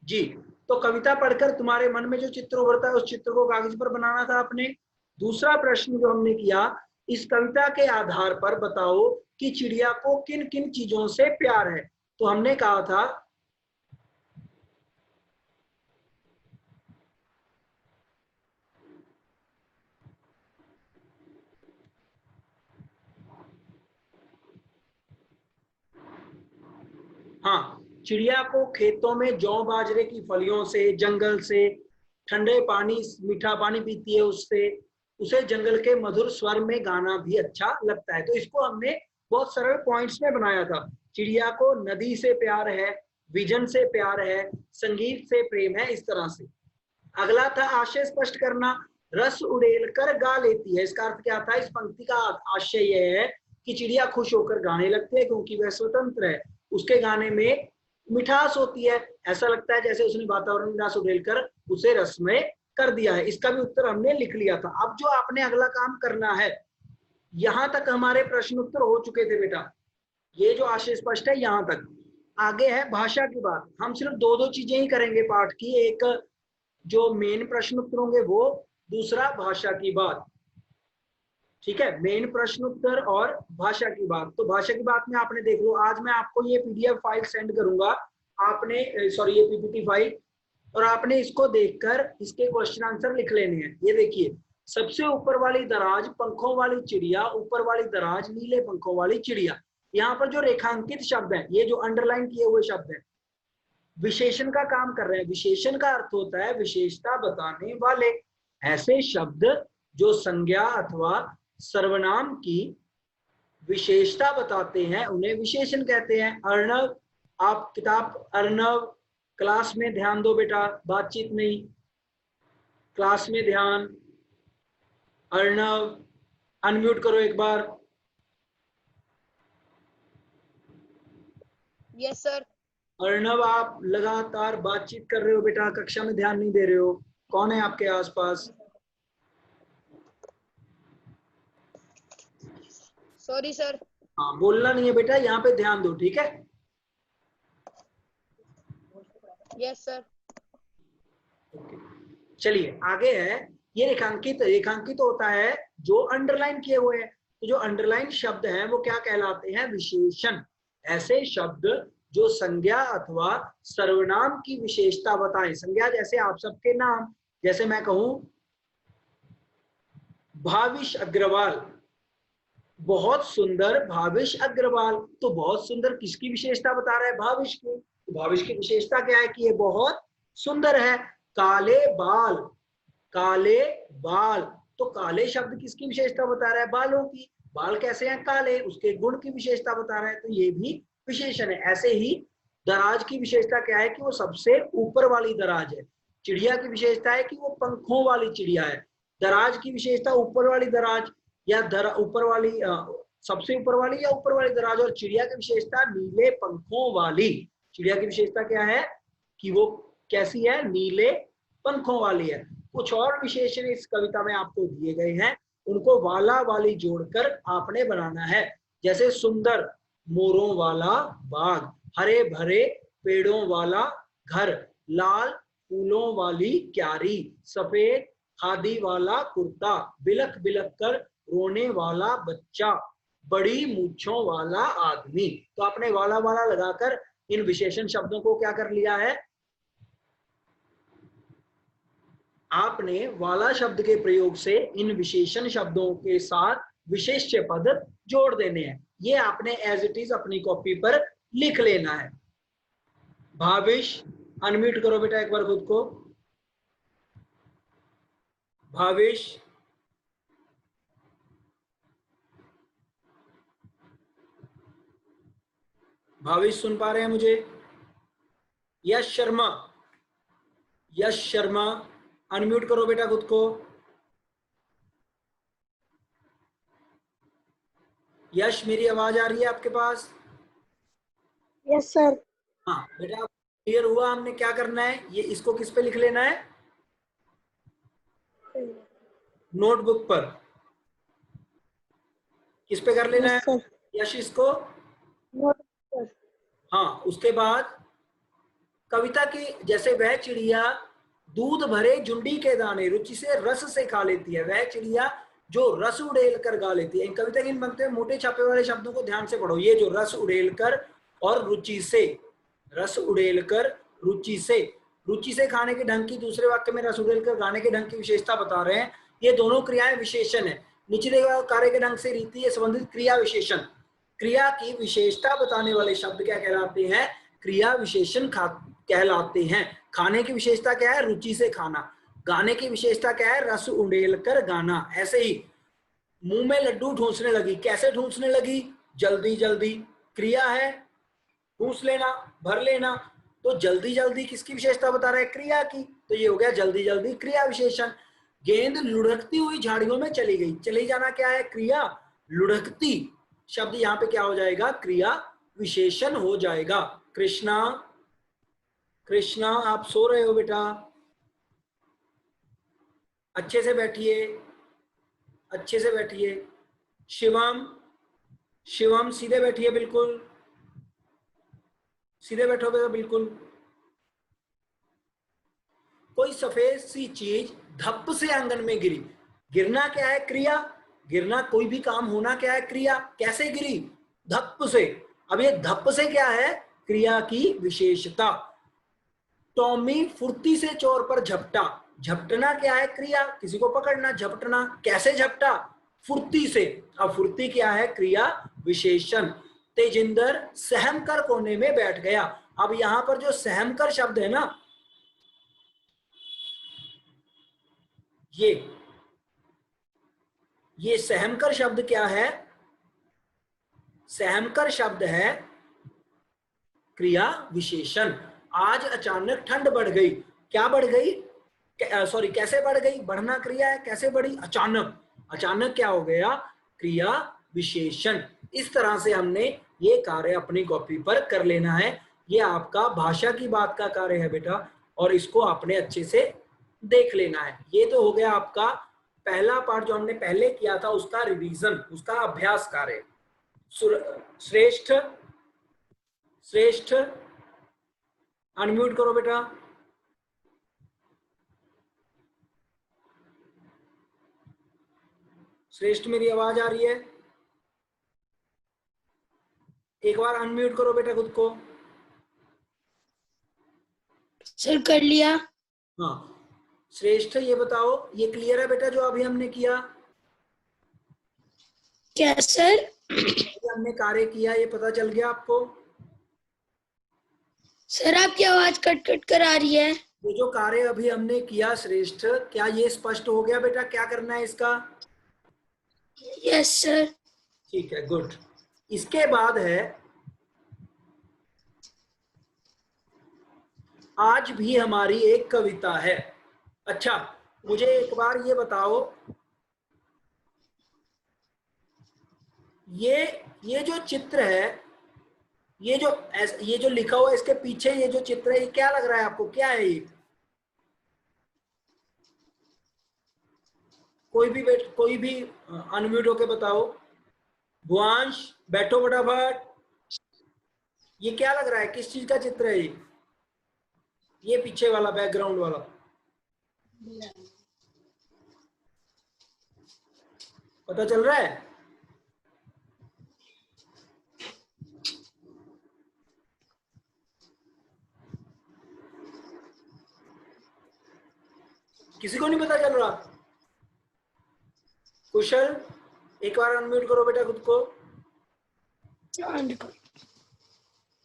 जी। तो कविता पढ़कर तुम्हारे मन में जो चित्र उभरता है उस चित्र को कागज पर बनाना था आपने। दूसरा प्रश्न जो हमने किया, इस कविता के आधार पर बताओ कि चिड़िया को किन किन चीजों से प्यार है। तो हमने कहा था हाँ, चिड़िया को खेतों में जौ बाजरे की फलियों से, जंगल से, ठंडे पानी मीठा पानी पीती है उससे, उसे जंगल के मधुर स्वर में गाना भी अच्छा लगता है। तो इसको हमने बहुत सरल पॉइंट्स में बनाया था। चिड़िया को नदी से प्यार है, विजन से प्यार है, संगीत से प्रेम है, इस तरह से। अगला था आशय स्पष्ट करना, रस उड़ेल कर गा लेती है। इसका अर्थ क्या था? इस पंक्ति का आशय यह है कि चिड़िया खुश होकर गाने लगती है क्योंकि वह स्वतंत्र है, उसके गाने में मिठास होती है, ऐसा लगता है जैसे उसने वातावरण में रस उड़ेल कर उसे रसमय कर दिया है। इसका भी उत्तर हमने लिख लिया था। अब जो आपने अगला काम करना है, यहां तक हमारे प्रश्न उत्तर हो चुके थे बेटा, ये जो आशय स्पष्ट है यहां तक। आगे है भाषा की बात। हम सिर्फ दो दो चीजें ही करेंगे पाठ की, एक जो मेन प्रश्न उत्तर होंगे वो, दूसरा भाषा की बात। ठीक है, मेन प्रश्न उत्तर और भाषा की बात। तो भाषा की बात में आपने देख लो, आज मैं आपको ये पीडीएफ फाइल सेंड करूंगा, आपने सॉरी ये पीपीटी फाइल, और आपने इसको देखकर इसके क्वेश्चन आंसर लिख लेने हैं। ये देखिए, सबसे ऊपर वाली दराज पंखों वाली चिड़िया, ऊपर वाली दराज नीले पंखों वाली चिड़िया। यहाँ पर जो रेखांकित शब्द है, ये जो अंडरलाइन किए हुए शब्द है, विशेषण का काम कर रहे हैं। विशेषण का अर्थ होता है विशेषता बताने वाले। ऐसे शब्द जो संज्ञा अथवा सर्वनाम की विशेषता बताते हैं उन्हें विशेषण कहते हैं। अर्णव, आप किताब अर्णव, क्लास में ध्यान दो बेटा, बातचीत नहीं, क्लास में ध्यान। अर्णव, अनम्यूट करो एक बार। Yes sir. अर्णव, आप लगातार बातचीत कर रहे हो बेटा, कक्षा में ध्यान नहीं दे रहे हो। कौन है आपके आसपास? Sorry sir. हाँ, बोलना नहीं है बेटा, यहाँ पे ध्यान दो, ठीक है। Yes sir. चलिए आगे है, ये रेखांकित रेखांकित होता है जो अंडरलाइन किए हुए हैं। तो जो अंडरलाइन शब्द हैं वो क्या कहलाते हैं? विशेषण। ऐसे शब्द जो संज्ञा अथवा सर्वनाम की विशेषता बताएं। संज्ञा जैसे आप सबके नाम, जैसे मैं कहूं भाविश अग्रवाल, बहुत सुंदर भाविश अग्रवाल, तो बहुत सुंदर किसकी विशेषता बता रहा है? भाविश की। तो भाविश की विशेषता क्या है? कि ये बहुत सुंदर है। काले बाल, काले बाल, तो काले शब्द किसकी विशेषता बता रहा है? बालों की। बाल कैसे हैं? काले, उसके गुण की विशेषता बता रहा है, तो ये भी विशेषण है। ऐसे ही दराज की विशेषता क्या है? कि वो सबसे ऊपर वाली दराज है। चिड़िया की विशेषता है कि वो पंखों वाली चिड़िया है। दराज की विशेषता ऊपर वाली दराज या ऊपर वाली सबसे ऊपर वाली या ऊपर वाली दराज। और चिड़िया की विशेषता नीले पंखों वाली। चिड़िया की विशेषता क्या है? कि वो कैसी है? नीले पंखों वाली है। कुछ और विशेषण इस कविता में आपको दिए गए हैं, उनको वाला वाली जोड़कर आपने बनाना है। जैसे सुंदर, मोरों वाला बाग, हरे भरे पेड़ों वाला घर, लाल फूलों वाली क्यारी, सफेद खादी वाला कुर्ता, बिलख बिलख कर रोने वाला बच्चा, बड़ी मूछों वाला आदमी। तो आपने वाला वाला लगाकर इन विशेषण शब्दों को क्या कर लिया है? आपने वाला शब्द के प्रयोग से इन विशेषण शब्दों के साथ विशेष्य पद जोड़ देने हैं। ये आपने एज इट इज अपनी कॉपी पर लिख लेना है। भाविश, अनम्यूट करो बेटा एक बार खुद को। भाविश, भाविश सुन पा रहे हैं मुझे? यश शर्मा, यश शर्मा, अनम्यूट करो बेटा खुद को। यश, मेरी आवाज आ रही है आपके पास? Yes sir. हाँ बेटा, क्लियर हुआ? हमने क्या करना है, ये इसको किस पे लिख लेना है? नोटबुक पर। किस पे कर लेना है यश इसको? Note sir. हाँ, उसके बाद कविता की जैसे वह चिड़िया दूध भरे झुंडी के दाने रुचि से रस से खा लेती है, वह चिड़िया जो रस उड़ेल कर गा लेती है। इन कविता के इन बनते हैं मोटे छापे वाले शब्दों को ध्यान से पढ़ो। ये जो रस उड़ेल कर और रुचि से, रस उड़ेल कर रुचि से खाने के ढंग की, दूसरे वाक्य में रस उड़ेल कर गाने के ढंग की विशेषता बता रहे हैं। ये दोनों क्रियाएं विशेषण है। निचले कार्य के ढंग से रीति है संबंधित क्रिया विशेषण। क्रिया की विशेषता बताने वाले शब्द क्या कहलाते हैं? क्रिया विशेषण कहलाते हैं। खाने की विशेषता क्या है? रुचि से खाना। गाने की विशेषता क्या है? रस उड़ेल कर गाना। ऐसे ही मुंह में लड्डू ठूंसने लगी, कैसे ठूंसने लगी? जल्दी जल्दी। क्रिया है ठूंस लेना, भर लेना, तो जल्दी जल्दी किसकी विशेषता बता रहा है? क्रिया की। तो ये हो गया जल्दी जल्दी क्रिया विशेषण। गेंद लुढ़कती हुई झाड़ियों में चली गई, चली जाना क्या है? क्रिया। लुढ़कती शब्द यहाँ पे क्या हो जाएगा? क्रिया विशेषण हो जाएगा। कृष्णा, कृष्णा आप सो रहे हो बेटा? अच्छे से बैठिए, अच्छे से बैठिए। शिवम, शिवम सीधे बैठिए, बिल्कुल सीधे बैठो बेटा, बिल्कुल। कोई सफेद सी चीज धप से आंगन में गिरी। गिरना क्या है? क्रिया। गिरना, कोई भी काम होना क्या है? क्रिया। कैसे गिरी? धप से। अब ये धप से क्या है? क्रिया की विशेषता। टॉमी फुर्ती से चोर पर झपटा। झपटना क्या है? क्रिया। किसी को पकड़ना, झपटना। कैसे झपटा? फुर्ती से। अब फुर्ती क्या है? क्रिया विशेषण। तेजिंदर सहम कर कोने में बैठ गया। अब यहां पर जो सहम कर शब्द है ना, ये सहमकर शब्द क्या है? सहमकर शब्द है क्रिया विशेषण। आज अचानक ठंड बढ़ गई। क्या बढ़ गई? सॉरी, कैसे बढ़ गई? बढ़ना क्रिया है, कैसे बढ़ी? अचानक। अचानक क्या हो गया? क्रिया विशेषण। इस तरह से हमने ये कार्य अपनी कॉपी पर कर लेना है। ये आपका भाषा की बात का कार्य है बेटा, और इसको आपने अच्छे से देख लेना है। ये तो हो गया आपका पहला पार्ट जो हमने पहले किया था, उसका रिवीजन, उसका अभ्यास कार्य। श्रेष्ठ, श्रेष्ठ अनम्यूट करो बेटा। श्रेष्ठ मेरी आवाज आ रही है? एक बार अनम्यूट करो बेटा खुद को। सर कर लिया। हाँ श्रेष्ठ, ये बताओ ये क्लियर है बेटा जो अभी हमने किया? क्या सर? हमने कार्य किया, ये पता चल गया आपको? सर आपकी आवाज कट कट कर आ रही है। ये जो कार्य अभी हमने किया श्रेष्ठ, क्या ये स्पष्ट हो गया बेटा? क्या करना है इसका? Yes sir. ठीक है, गुड। इसके बाद है आज भी हमारी एक कविता है। अच्छा, मुझे एक बार ये बताओ, ये जो चित्र है, ये जो लिखा हुआ है इसके पीछे ये जो चित्र है, ये क्या लग रहा है आपको? क्या है ये? कोई भी अनम्यूट होके बताओ। भुआंश बैठो फटाफट। ये क्या लग रहा है? किस चीज का चित्र है ये पीछे वाला बैकग्राउंड वाला? पता चल रहा है? किसी को नहीं पता चल रहा? कुशल एक बार अनम्यूट करो बेटा खुद को।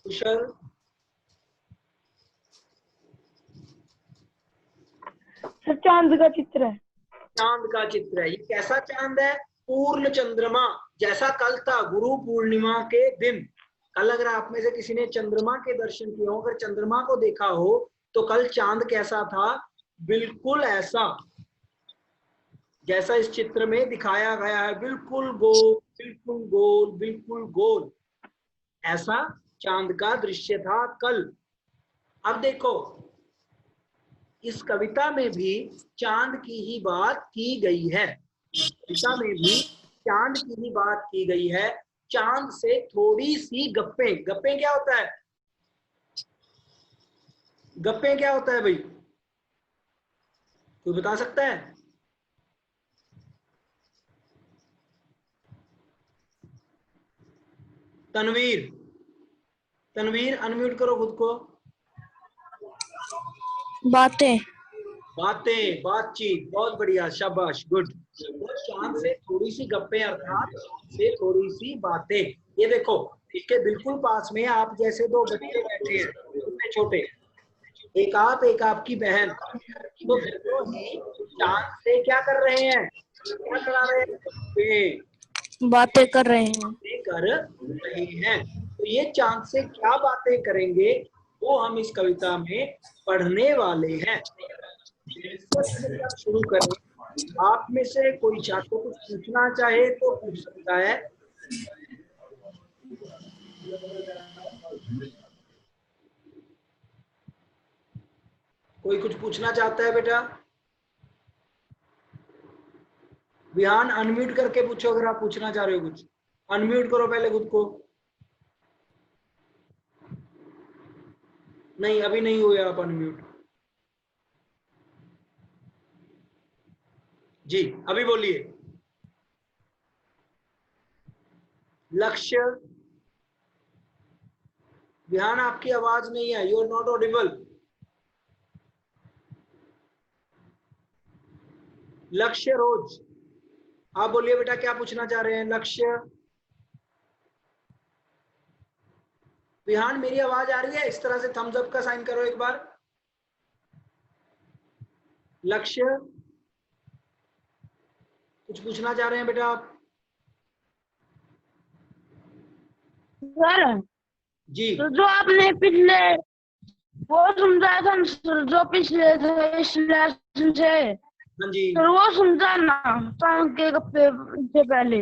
कुशल, सर चांद का चित्र है। चांद का चित्र है। ये कैसा चांद है? पूर्ण चंद्रमा जैसा कल था, गुरु पूर्णिमा के दिन। कल अगर आप में से किसी ने चंद्रमा के दर्शन किए हो, अगर चंद्रमा को देखा हो, तो कल चांद कैसा था? बिल्कुल ऐसा जैसा इस चित्र में दिखाया गया है, बिल्कुल गोल, बिल्कुल गोल, बिल्कुल गोल। ऐसा चांद का दृश्य था कल। अब देखो, इस कविता में भी चांद की ही बात की गई है। कविता में भी चांद की ही बात की गई है। चांद से थोड़ी सी गप्पे। गप्पे क्या होता है? गप्पे क्या होता है भाई, कोई बता सकता है? तनवीर, तनवीर अनम्यूट करो खुद को। बातें। बातें, बातचीत, बहुत बढ़िया, शाबाश, गुड। चांद से थोड़ी सी गप्पे अर्थात चांद से थोड़ी सी बातें। ये देखो, इसके बिल्कुल पास में आप जैसे दो बच्चे बैठे हैं, छोटे छोटे, एक आप एक आपकी बहन, तो दोनों ही चांद से क्या कर रहे हैं, क्या करा रहे हैं, बातें कर रहे हैं। बातें कर रहे हैं। तो ये चांद से क्या बातें करेंगे वो हम इस कविता में पढ़ने वाले हैं। शुरू करें। आप में से कोई छात्र कुछ पूछना चाहे तो पूछ सकता है। कोई कुछ पूछना चाहता है बेटा? विहान अनम्यूट करके पूछो अगर आप पूछना चाह रहे हो कुछ। अनम्यूट करो पहले खुद को। नहीं, अभी नहीं हुए आप अनम्यूट। जी, अभी बोलिए। लक्ष्य, विहान आपकी आवाज नहीं है, यू आर नॉट ऑडिबल। लक्ष्य रोज, आप बोलिए बेटा क्या पूछना चाह रहे हैं? लक्ष्य, विहान मेरी आवाज आ रही है? इस तरह से थम्स अप का साइन करो एक बार। लक्ष्य, कुछ पूछना चाह रहे हैं बेटा आप? सर जी, तो जो आपने पिछले वो समझाया था सर, जो पिछले इस लेसन से हाँ जी। सर, वो समझा ना चांद के गप्पे से पहले।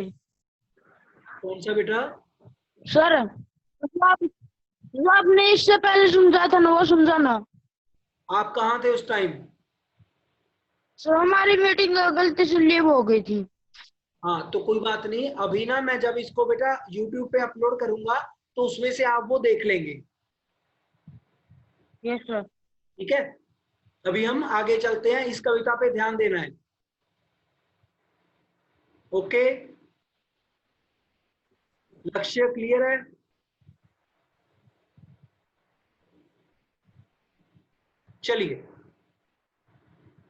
कौन सा बेटा? सर जो आपने इससे पहले समझा था ना, वो समझा ना। आप कहाँ थे उस टाइम? सर हमारी मीटिंग गलती से लीव हो गई थी। हाँ, तो कोई बात नहीं, अभी ना मैं जब इसको बेटा YouTube पे अपलोड करूंगा तो उसमें से आप वो देख लेंगे। Yes sir. ठीक है, अभी हम आगे चलते हैं, इस कविता पे ध्यान देना है। ओके, लक्ष्य क्लियर है? चलिए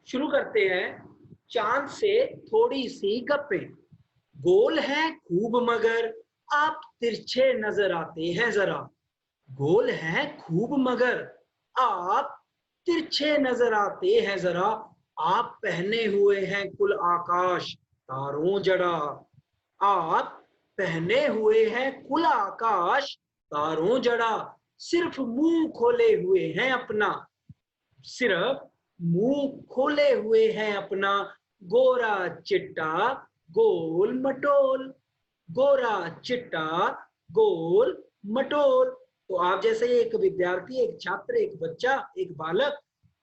शुरू करते हैं। चांद से थोड़ी सी गप्पे। गोल है खूब मगर आप तिरछे नजर आते हैं जरा। गोल है खूब मगर आप तिरछे नजर आते हैं जरा। आप पहने हुए हैं कुल आकाश तारों जड़ा। आप पहने हुए हैं कुल आकाश तारों जड़ा। सिर्फ मुंह खोले हुए हैं अपना, सिर्फ मुंह खोले हुए हैं अपना। गोरा चिट्टा गोल मटोल, गोरा चिट्टा गोल मटोल। तो आप जैसे एक विद्यार्थी, एक छात्र, एक बच्चा, एक बालक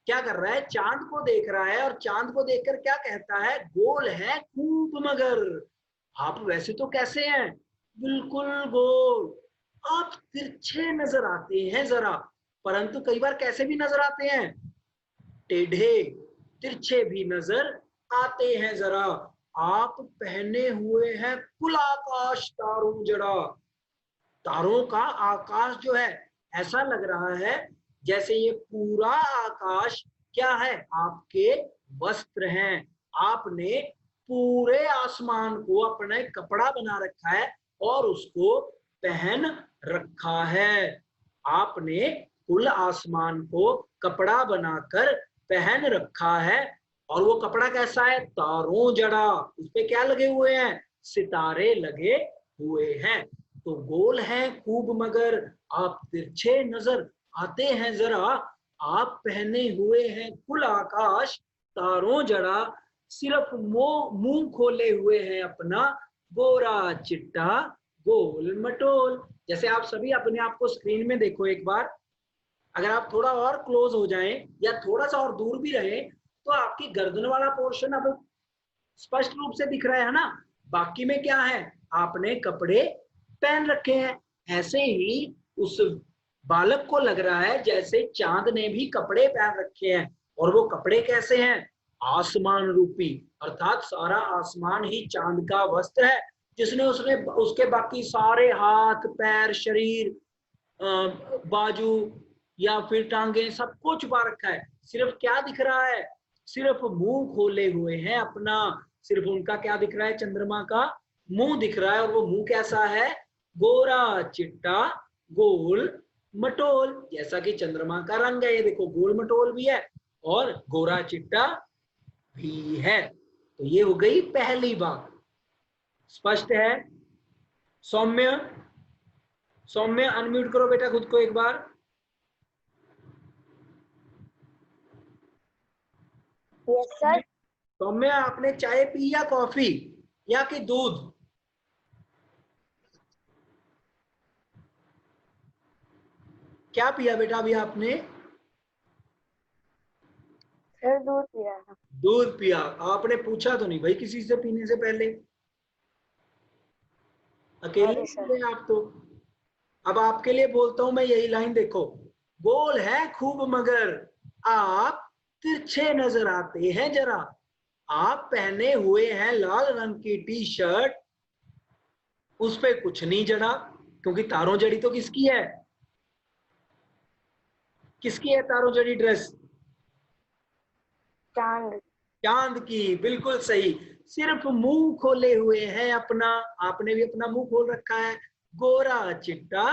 क्या कर रहा है? चांद को देख रहा है और चांद को देखकर क्या कहता है? गोल है खूब मगर आप वैसे तो कैसे हैं? बिल्कुल गोल। आप तिरछे नजर आते हैं जरा, परंतु कई बार कैसे भी नजर आते हैं? टेढ़े तिरछे भी नजर आते हैं जरा। आप पहने हुए हैं कुल आकाश तारों जड़ा। तारों का आकाश जो है, ऐसा लग रहा है जैसे ये पूरा आकाश क्या है? आपके वस्त्र हैं। आपने पूरे आसमान को अपना कपड़ा बना रखा है और उसको पहन रखा है। आपने कुल आसमान को कपड़ा बनाकर पहन रखा है। और वो कपड़ा कैसा है? तारों जड़ा। उस पे क्या लगे हुए हैं? सितारे लगे हुए हैं। तो गोल है खूब मगर आप तिरछे नजर आते हैं जरा। आप पहने हुए हैं कुल आकाश तारों जड़ा। सिर्फ मुंह खोले हुए हैं अपना। गोरा चिट्टा गोल मटोल। जैसे आप सभी अपने आप को स्क्रीन में देखो एक बार। अगर आप थोड़ा और क्लोज हो जाएं या थोड़ा सा और दूर भी रहे तो आपकी गर्दन वाला पोर्शन अब स्पष्ट रूप से दिख रहा है ना। बाकी में क्या है? आपने कपड़े पहन रखे हैं। ऐसे ही उस बालक को लग रहा है जैसे चांद ने भी कपड़े पहन रखे हैं, और वो कपड़े कैसे हैं? आसमान रूपी, अर्थात सारा आसमान ही चांद का वस्त्र है, जिसने उसने उसके बाकी सारे हाथ पैर शरीर बाजू या फिर टांगे सबको छुपा रखा है। सिर्फ क्या दिख रहा है? सिर्फ मुंह खोले हुए हैं अपना। सिर्फ उनका क्या दिख रहा है? चंद्रमा का मुंह दिख रहा है, और वो मुंह कैसा है? गोरा चिट्टा गोल मटोल, जैसा कि चंद्रमा का रंग है। ये देखो गोल मटोल भी है और गोरा चिट्टा भी है। तो ये हो गई पहली बात। स्पष्ट है? सौम्य, सौम्य अनम्यूट करो बेटा खुद को एक बार। Yes sir. सौम्य, आपने चाय पी या कॉफी या कि दूध? क्या पिया बेटा अभी आपने? सर दूध पिया। दूध पिया। आपने पूछा तो नहीं भाई किसी से पीने से पहले? अकेले पी आप तो। अब आपके लिए बोलता हूं मैं यही लाइन, देखो। गोल है खूब मगर आप तिरछे नजर आते हैं जरा। आप पहने हुए हैं लाल रंग की टी शर्ट, उस पे कुछ नहीं जड़ा, क्योंकि तारों जड़ी तो किसकी है? किसकी है तारों जड़ी ड्रेस? चांद। चांद की, बिल्कुल सही। सिर्फ मुंह खोले हुए हैं अपना, आपने भी अपना मुंह खोल रखा है। गोरा चिट्टा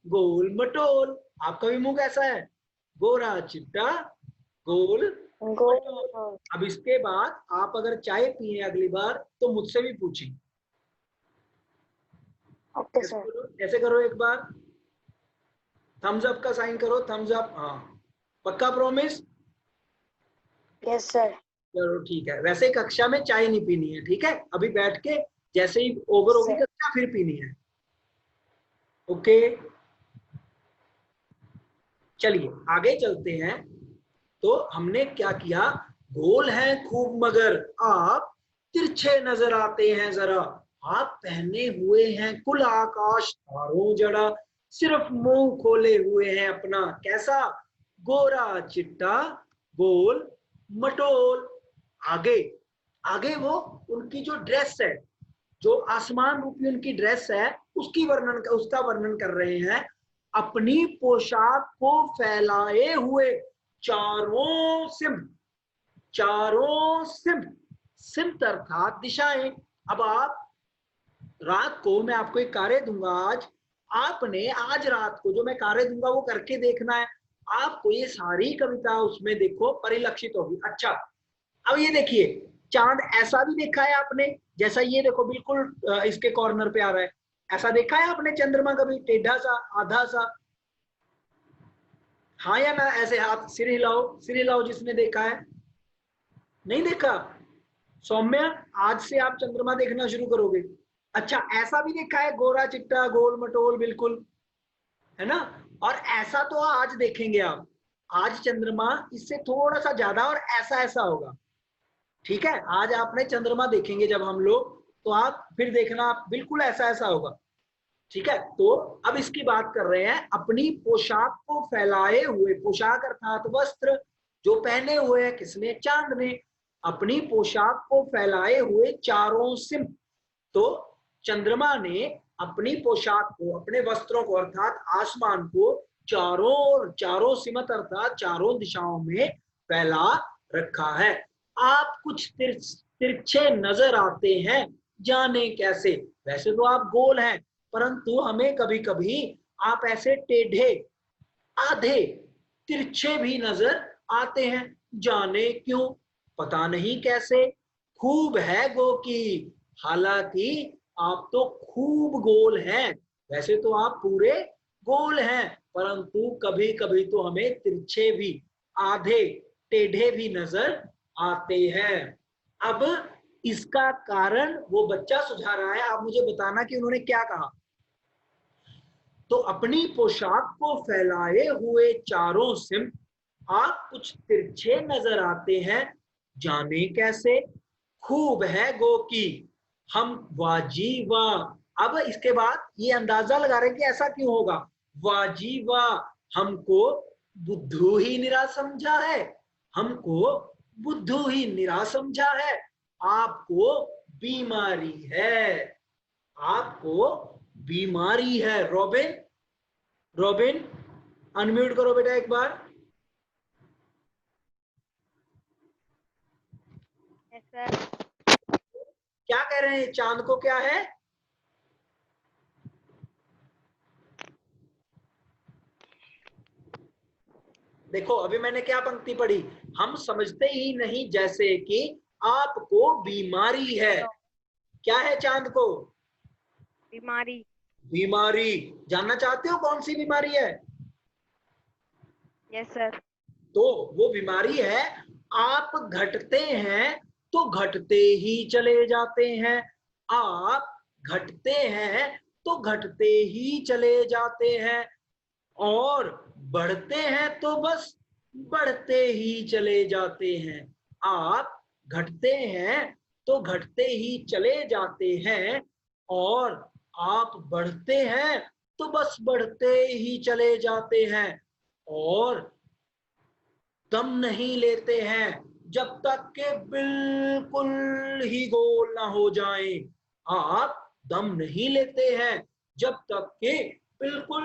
गोल मटोल, आपका भी मुंह कैसा है? गोरा चिट्टा गोल मटोल। अब इसके बाद आप अगर चाय पिए अगली बार तो मुझसे भी पूछें। Okay sir. ऐसे करो एक बार, थम्स अप का साइन करो, थम्स अप। हाँ, पक्का प्रॉमिस? Yes sir. चलो ठीक है। वैसे कक्षा में चाय नहीं पीनी है, ठीक है? अभी बैठ के जैसे ही ओवर होगी कक्षा फिर पीनी है। ओके, चलिए आगे चलते हैं। तो हमने क्या किया? गोल है खूब मगर आप तिरछे नजर आते हैं जरा। आप पहने हुए हैं कुल आकाश तारों जड़ा, सिर्फ मुंह खोले हुए हैं अपना। कैसा? गोरा चिट्टा गोल मटोल। आगे आगे वो उनकी जो ड्रेस है, जो आसमान रूपी उनकी ड्रेस है, उसका वर्णन कर रहे हैं। अपनी पोशाक को फैलाए हुए चारों सिम्त, चारों सिम्त, सिम्त अर्थात दिशाएं। अब आप रात को मैं आपको एक कार्य दूंगा, आपने आज रात को जो मैं कार्य दूंगा वो करके देखना है। आपको ये सारी कविता उसमें देखो परिलक्षित होगी। अच्छा, अब ये देखिए, चांद ऐसा भी देखा है आपने? जैसा ये देखो बिल्कुल इसके कॉर्नर पे आ रहा है, ऐसा देखा है आपने चंद्रमा कभी टेढ़ा सा आधा सा? हाँ या ना? ऐसे हाथ सिर हिलाओ जिसने देखा है। नहीं देखा? सौम्य, आज से आप चंद्रमा देखना शुरू करोगे। अच्छा, ऐसा भी देखा है गोरा चिट्टा गोल मटोल बिल्कुल, है ना? और ऐसा तो आज देखेंगे आप। आज चंद्रमा इससे थोड़ा सा ज्यादा और ऐसा ऐसा होगा, ठीक है? आज आपने चंद्रमा देखेंगे जब हम लोग, तो आप फिर देखना बिल्कुल ऐसा ऐसा होगा, ठीक है? तो अब इसकी बात कर रहे हैं, अपनी पोशाक को फैलाए हुए। पोशाक अर्थात वस्त्र, जो पहने हुए हैं किसने? चांद ने। अपनी पोशाक को फैलाए हुए चारों सिम, तो चंद्रमा ने अपनी पोशाक को, अपने वस्त्रों को अर्थात आसमान को चारों सिमत अर्थात चारों दिशाओं में फैला रखा है। आप कुछ तिरछे नजर आते हैं, जाने कैसे। वैसे तो आप गोल हैं, परंतु हमें कभी कभी आप ऐसे टेढ़े आधे तिरछे भी नजर आते हैं, जाने क्यों, पता नहीं कैसे। खूब है गो की, हालांकि आप तो खूब गोल हैं। वैसे तो आप पूरे गोल हैं, परंतु कभी कभी तो हमें तिरछे भी, आधे टेढ़े भी नजर आते हैं। अब इसका कारण वो बच्चा सुझा रहा है, आप मुझे बताना कि उन्होंने क्या कहा। तो अपनी पोशाक को फैलाए हुए चारों सिम, आप कुछ तिरछे नजर आते हैं, जाने कैसे। खूब है गो की, हम वाजी वाह। अब इसके बाद ये अंदाजा लगा रहे कि ऐसा क्यों होगा। वाजी वाह, हमको बुद्धू ही निरा समझा है, हमको बुद्धू ही निरा समझा है, आपको बीमारी है, आपको बीमारी है। रॉबिन, रॉबिन अनम्यूट करो बेटा एक बार। Yes sir. क्या कह रहे हैं, चांद को क्या है? देखो अभी मैंने क्या पंक्ति पढ़ी, हम समझते ही नहीं जैसे कि आपको बीमारी है। क्या है चांद को? बीमारी। बीमारी। जानना चाहते हो कौन सी बीमारी है? Yes sir. तो वो बीमारी है, आप घटते हैं तो घटते ही चले जाते हैं, आप घटते हैं तो घटते ही चले जाते हैं, और बढ़ते हैं तो बस बढ़ते ही चले जाते हैं। आप घटते हैं तो घटते ही चले जाते हैं, और आप बढ़ते हैं तो बस बढ़ते ही चले जाते हैं, और दम नहीं लेते हैं जब तक के बिल्कुल ही गोल ना हो जाएं। आप दम नहीं लेते हैं जब तक के बिल्कुल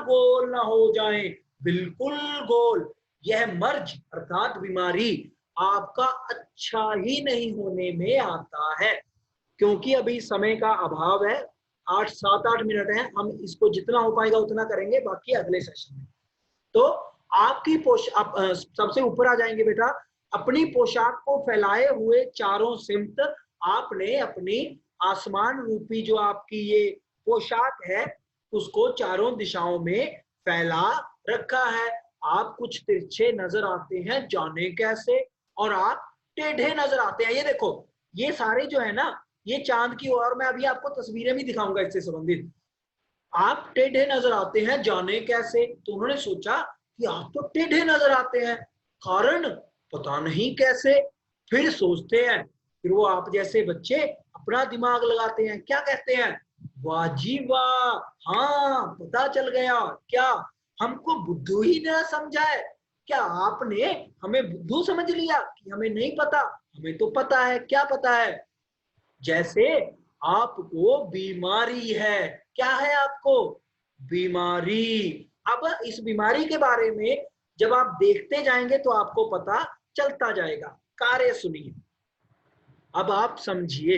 गोल ना हो जाएं। बिल्कुल गोल, यह मर्ज अर्थात बीमारी आपका अच्छा ही नहीं होने में आता है। क्योंकि अभी समय का अभाव है, 7-8 मिनट है, हम इसको जितना हो पाएगा उतना करेंगे, बाकी अगले सेशन में। तो आपकी आप सबसे ऊपर आ जाएंगे बेटा। अपनी पोशाक को फैलाए हुए चारों सिमत आपने अपनी आसमान रूपी जो आपकी ये पोशाक है उसको चारों दिशाओं में फैला रखा है। आप कुछ तिरछे नजर आते हैं जाने कैसे, और आप टेढ़े नजर आते हैं। ये देखो, ये सारे जो है ना, ये चांद की ओर, मैं अभी आपको तस्वीरें भी दिखाऊंगा इससे संबंधित। आप टेढ़े नजर आते हैं जाने कैसे, तो उन्होंने सोचा कि आप तो टेढ़े नजर आते हैं, कारण पता नहीं कैसे। फिर सोचते हैं, फिर वो आप जैसे बच्चे अपना दिमाग लगाते हैं, क्या कहते हैं, वाह जी वाह, हाँ पता चल गया। क्या हमको बुद्धू ही ना समझा है? क्या आपने हमें बुद्धू समझ लिया कि हमें नहीं पता? हमें तो पता है। क्या पता है? जैसे आपको बीमारी है। क्या है आपको? बीमारी। अब इस बीमारी के बारे में जब आप देखते जाएंगे तो आपको पता चलता जाएगा। कार्य सुनिए, अब आप समझिए।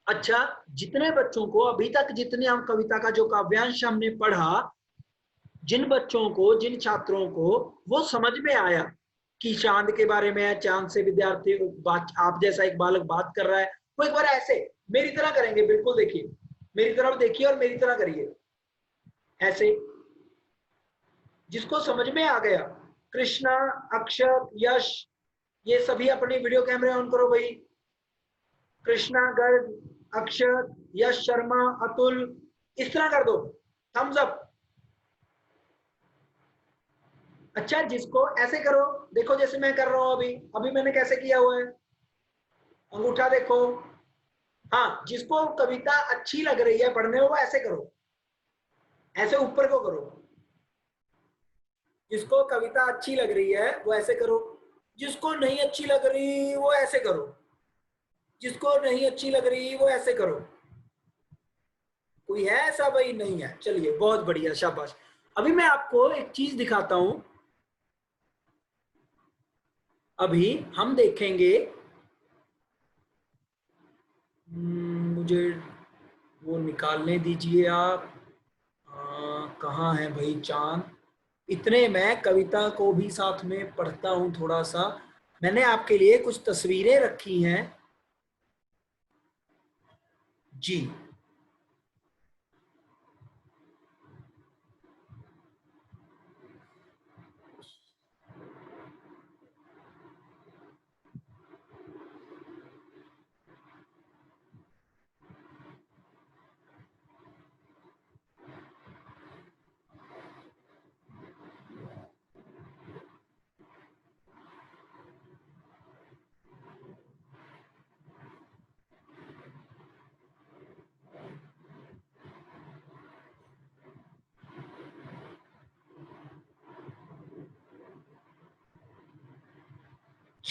अच्छा, जितने बच्चों को अभी तक, जितने हम कविता का जो काव्यांश हमने पढ़ा, जिन बच्चों को, जिन छात्रों को वो समझ में आया कि चांद के बारे में, चांद से विद्यार्थी बात, आप जैसा एक बालक बात कर रहा है, वो एक बार ऐसे मेरी तरह करेंगे। बिल्कुल देखिए, मेरी तरफ देखिए और मेरी तरह करिए ऐसे। जिसको समझ में आ गया, कृष्णा, अक्षत, यश, ये सभी अपने वीडियो कैमरे ऑन करो भाई। कृष्णा, गर्ग, अक्षत, यश शर्मा, अतुल, इस तरह कर दो, थम्स अप। अच्छा, जिसको ऐसे करो, देखो जैसे मैं कर रहा हूं अभी, अभी मैंने कैसे किया हुआ है, अंगूठा देखो। हाँ, जिसको कविता अच्छी लग रही है पढ़ने में वो ऐसे करो, ऐसे ऊपर को करो। जिसको कविता अच्छी लग रही है वो ऐसे करो, जिसको नहीं अच्छी लग रही वो ऐसे करो, जिसको नहीं अच्छी लग रही वो ऐसे करो। कोई है ऐसा? भाई नहीं है, चलिए बहुत बढ़िया, शाबाश। अभी मैं आपको एक चीज दिखाता हूं। अभी हम देखेंगे, मुझे वो निकालने दीजिए आप। कहाँ है भाई चांद? इतने मैं कविता को भी साथ में पढ़ता हूं थोड़ा सा। मैंने आपके लिए कुछ तस्वीरें रखी हैं जी।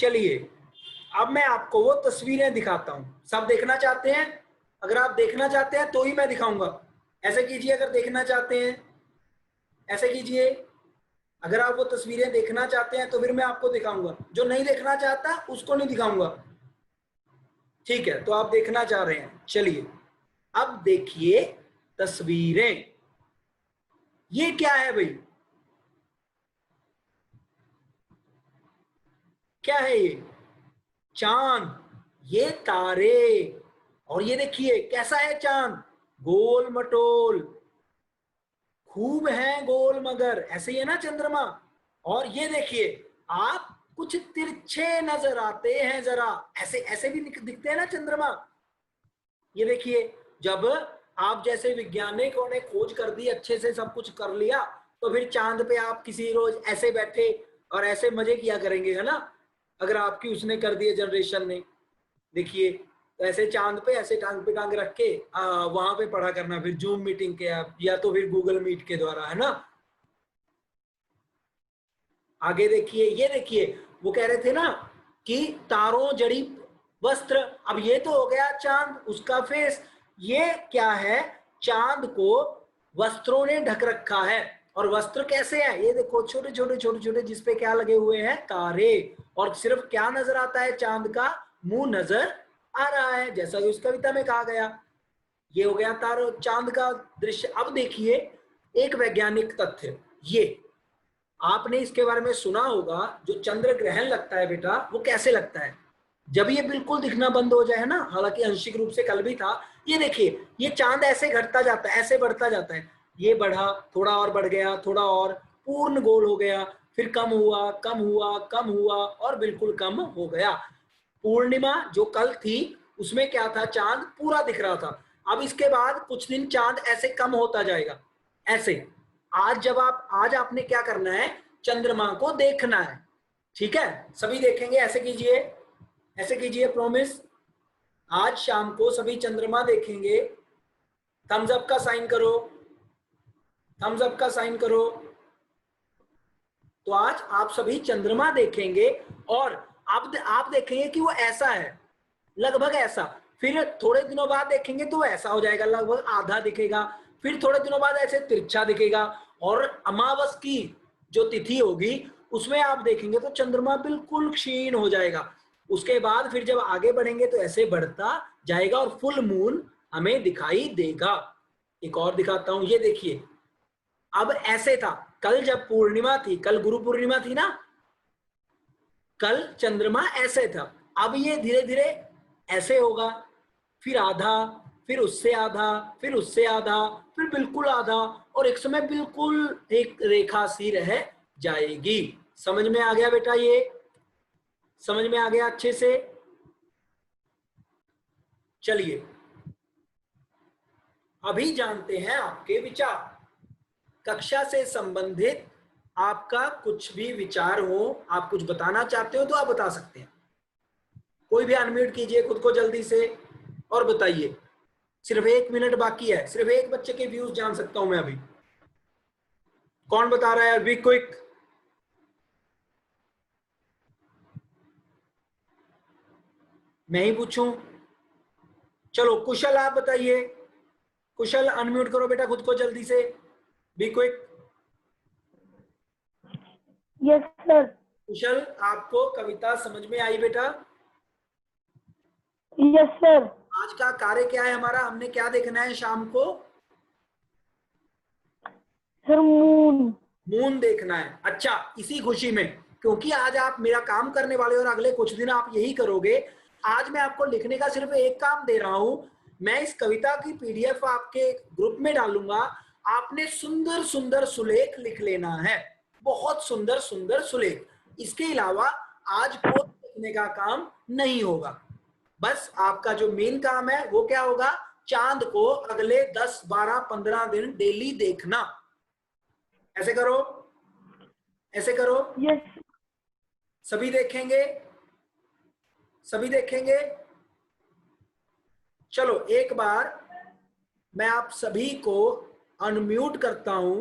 चलिए अब मैं आपको वो तस्वीरें दिखाता हूं। सब देखना चाहते हैं? अगर आप देखना चाहते हैं तो ही मैं दिखाऊंगा। ऐसे कीजिए अगर देखना चाहते हैं, ऐसे कीजिए। अगर आप वो तस्वीरें देखना चाहते हैं तो फिर मैं आपको दिखाऊंगा। जो नहीं देखना चाहता उसको नहीं दिखाऊंगा। ठीक है, तो आप देखना चाह रहे हैं, चलिए अब देखिए तस्वीरें। ये क्या है भाई? क्या है ये? चांद, ये तारे। और ये देखिए कैसा है चांद, गोल मटोल, खूब है गोल मगर, ऐसे ही है ना चंद्रमा। और ये देखिए आप कुछ तिरछे नजर आते हैं जरा, ऐसे ऐसे भी दिखते हैं ना चंद्रमा। ये देखिए जब आप जैसे वैज्ञानिकों ने खोज कर दी, अच्छे से सब कुछ कर लिया, तो फिर चांद पे आप किसी रोज ऐसे बैठे और ऐसे मजे किया करेंगे, है ना। अगर आपकी उसने कर दिए जनरेशन ने, देखिए तो ऐसे चांद पे ऐसे टांग पे टांग रख के वहां पे पढ़ा करना, फिर जूम मीटिंग के ऐप या तो फिर गूगल मीट के द्वारा, है ना। आगे देखिए, ये देखिए वो कह रहे थे ना कि तारों जड़ी वस्त्र, अब ये तो हो गया चांद, उसका फेस। ये क्या है? चांद को वस्त्रों ने ढक रखा है। और वस्त्र कैसे है? ये देखो छोटे छोटे छोटे छोटे, जिसपे क्या लगे हुए हैं? तारे। और सिर्फ क्या नजर आता है? चांद का मुंह नजर आ रहा है, जैसा कि उस कविता में कहा गया। ये हो गया तारों चांद का दृश्य। अब देखिए एक वैज्ञानिक तथ्य, ये आपने इसके बारे में सुना होगा, जो चंद्र ग्रहण लगता है बेटा, वो कैसे लगता है? जब ये बिल्कुल दिखना बंद हो जाए ना, हालांकि आंशिक रूप से कल भी था। ये देखिए ये चांद ऐसे घटता जाता है, ऐसे बढ़ता जाता है। ये बढ़ा, थोड़ा और बढ़ गया, थोड़ा और, पूर्ण गोल हो गया, फिर कम हुआ, कम हुआ, कम हुआ और बिल्कुल कम हो गया। पूर्णिमा जो कल थी उसमें क्या था? चांद पूरा दिख रहा था। अब इसके बाद कुछ दिन चांद ऐसे कम होता जाएगा, ऐसे। आज आपने क्या करना है? चंद्रमा को देखना है, ठीक है। सभी देखेंगे, ऐसे कीजिए, ऐसे कीजिए, प्रॉमिस। आज शाम को सभी चंद्रमा देखेंगे। थम्स अप का साइन करो, थम्स अप का साइन करो। तो आज आप सभी चंद्रमा देखेंगे और अब आप देखेंगे कि वो ऐसा है, लगभग ऐसा। फिर थोड़े दिनों बाद देखेंगे तो ऐसा हो जाएगा, लगभग आधा दिखेगा। फिर थोड़े दिनों बाद ऐसे तिरछा दिखेगा। और अमावस की जो तिथि होगी उसमें आप देखेंगे तो चंद्रमा बिल्कुल क्षीण हो जाएगा। उसके बाद फिर जब आगे बढ़ेंगे तो ऐसे बढ़ता जाएगा और फुल मून हमें दिखाई देगा। एक और दिखाता हूं, ये देखिए। अब ऐसे था कल जब पूर्णिमा थी, कल गुरु पूर्णिमा थी ना, कल चंद्रमा ऐसे था। अब ये धीरे धीरे ऐसे होगा, फिर आधा, फिर उससे आधा, फिर उससे आधा, फिर बिल्कुल आधा, और एक समय बिल्कुल एक रेखा सी रह जाएगी। समझ में आ गया बेटा? ये समझ में आ गया अच्छे से? चलिए अभी जानते हैं आपके विचार। कक्षा से संबंधित आपका कुछ भी विचार हो, आप कुछ बताना चाहते हो तो आप बता सकते हैं। कोई भी अनम्यूट कीजिए खुद को जल्दी से और बताइए। सिर्फ 1 मिनट बाकी है, सिर्फ एक बच्चे के व्यूज जान सकता हूं मैं अभी। कौन बता रहा है? Be quick. मैं ही पूछूं? चलो कुशल आप बताइए। कुशल अनम्यूट करो बेटा खुद को जल्दी से, be quick. Yes sir. Kushal आपको कविता समझ में आई बेटा? Yes sir. आज का कार्य क्या है हमारा? हमने क्या देखना है शाम को? Sir moon. मून देखना है। अच्छा, इसी खुशी में, क्योंकि आज आप मेरा काम करने वाले और अगले कुछ दिन आप यही करोगे, आज मैं आपको लिखने का सिर्फ एक काम दे रहा हूं। मैं इस कविता की पीडीएफ आपके ग्रुप में डालूंगा। आपने सुंदर सुंदर सुलेख लिख लेना है, बहुत सुंदर सुंदर सुलेख। इसके अलावा आज कोई लिखने का काम नहीं होगा। बस आपका जो मेन काम है वो क्या होगा? चांद को अगले 10, 12, 15 दिन डेली देखना। ऐसे करो, ऐसे करो। यस। सभी देखेंगे, सभी देखेंगे। चलो एक बार मैं आप सभी को अनम्यूट करता हूं।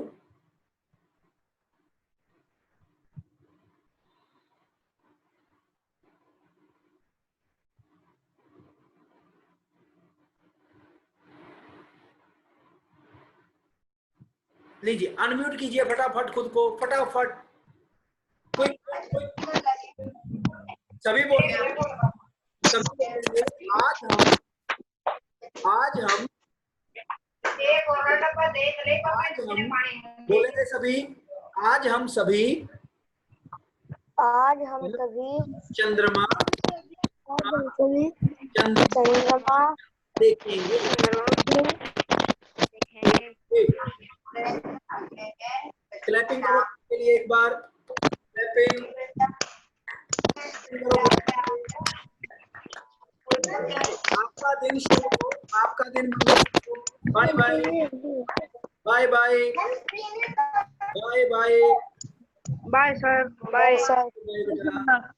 लीजिए अनम्यूट कीजिए फटाफट खुद को, फटाफट। कोई सभी बोलिए, सभी बोलिए। आज हम बोलेंगे सभी। आज हम सभी चंद्रमा चंद्रमा देखेंगे। क्लैपिंग करो के लिए एक बार, क्लैपिंग करो। आपका दिन शुभ हो, आपका दिन मंगल हो। Bye bye, bye bye, bye bye, bye sir, bye. Bye बेटा।